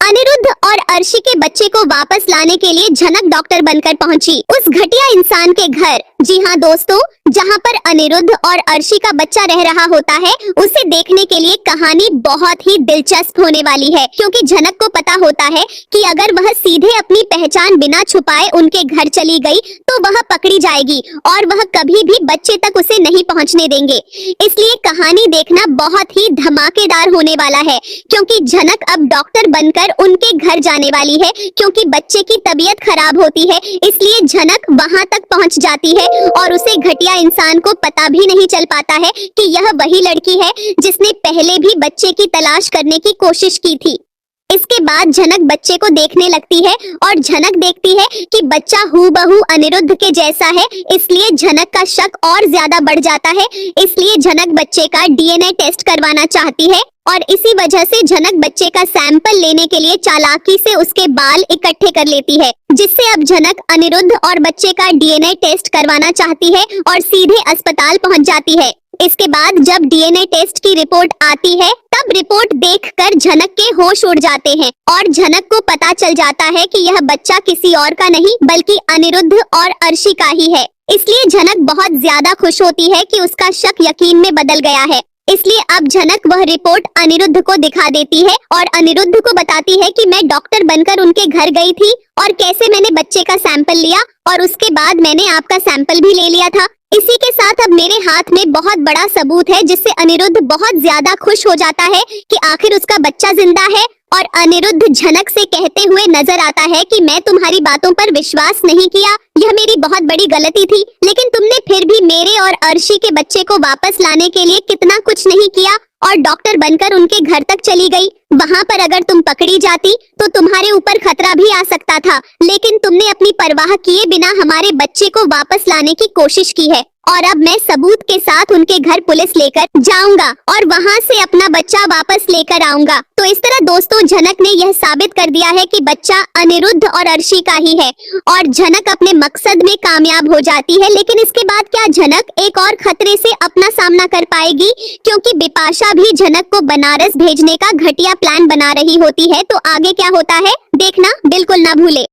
अनिरुद्ध और अर्शी के बच्चे को वापस लाने के लिए झनक डॉक्टर बनकर पहुंची उस घटिया इंसान के घर। जी हाँ दोस्तों, जहाँ पर अनिरुद्ध और अर्शी का बच्चा रह रहा होता है, उसे देखने के लिए कहानी बहुत ही दिलचस्प होने वाली है, क्योंकि झनक को पता होता है कि अगर वह सीधे अपनी पहचान बिना छुपाए उनके घर चली गई तो वह पकड़ी जाएगी और वह कभी भी बच्चे तक उसे नहीं पहुँचने देंगे। इसलिए कहानी देखना बहुत ही धमाकेदार होने वाला है, क्योंकि झनक अब डॉक्टर बनकर उनके घर जाने वाली है। क्योंकि बच्चे की तबीयत खराब होती है, इसलिए झनक वहां तक पहुंच जाती है और उसे घटिया इंसान को पता भी नहीं चल पाता है कि यह वही लड़की है जिसने पहले भी बच्चे की तलाश करने की कोशिश की थी। इसके बाद झनक बच्चे को देखने लगती है और झनक देखती है कि बच्चा हूबहू अनिरुद्ध के जैसा है, इसलिए झनक का शक और ज्यादा बढ़ जाता है। इसलिए झनक बच्चे का डीएनए टेस्ट करवाना चाहती है और इसी वजह से झनक बच्चे का सैंपल लेने के लिए चालाकी से उसके बाल इकट्ठे कर लेती है, जिससे अब झनक अनिरुद्ध और बच्चे का डीएनए टेस्ट करवाना चाहती है और सीधे अस्पताल पहुंच जाती है। इसके बाद जब डीएनए टेस्ट की रिपोर्ट आती है, तब रिपोर्ट देखकर झनक के होश उड़ जाते हैं और झनक को पता चल जाता है कि यह बच्चा किसी और का नहीं बल्कि अनिरुद्ध और अर्शी का ही है। इसलिए झनक बहुत ज्यादा खुश होती है कि उसका शक यकीन में बदल गया है। इसलिए अब झनक वह रिपोर्ट अनिरुद्ध को दिखा देती है और अनिरुद्ध को बताती है कि मैं डॉक्टर बनकर उनके घर गई थी और कैसे मैंने बच्चे का सैंपल लिया और उसके बाद मैंने आपका सैंपल भी ले लिया था। इसी के साथ अब मेरे हाथ में बहुत बड़ा सबूत है, जिससे अनिरुद्ध बहुत ज्यादा खुश हो जाता है कि आखिर उसका बच्चा जिंदा है। और अनिरुद्ध झनक से कहते हुए नजर आता है कि मैं तुम्हारी बातों पर विश्वास नहीं किया, यह मेरी बहुत बड़ी गलती थी, लेकिन तुमने फिर भी मेरे और अर्शी के बच्चे को वापस लाने के लिए कितना कुछ नहीं किया और डॉक्टर बनकर उनके घर तक चली गई। वहाँ पर अगर तुम पकड़ी जाती तो तुम्हारे ऊपर खतरा भी आ सकता था, लेकिन तुमने अपनी परवाह किए बिना हमारे बच्चे को वापस लाने की कोशिश की है। और अब मैं सबूत के साथ उनके घर पुलिस लेकर जाऊंगा और वहाँ से अपना बच्चा वापस लेकर आऊंगा। तो इस तरह दोस्तों झनक ने यह साबित कर दिया है कि बच्चा अनिरुद्ध और अर्शी का ही है और झनक अपने मकसद में कामयाब हो जाती है। लेकिन इसके बाद क्या झनक एक और खतरे से अपना सामना कर पाएगी, क्योंकि बिपाशा भी झनक को बनारस भेजने का घटिया प्लान बना रही होती है। तो आगे क्या होता है देखना बिल्कुल ना भूले।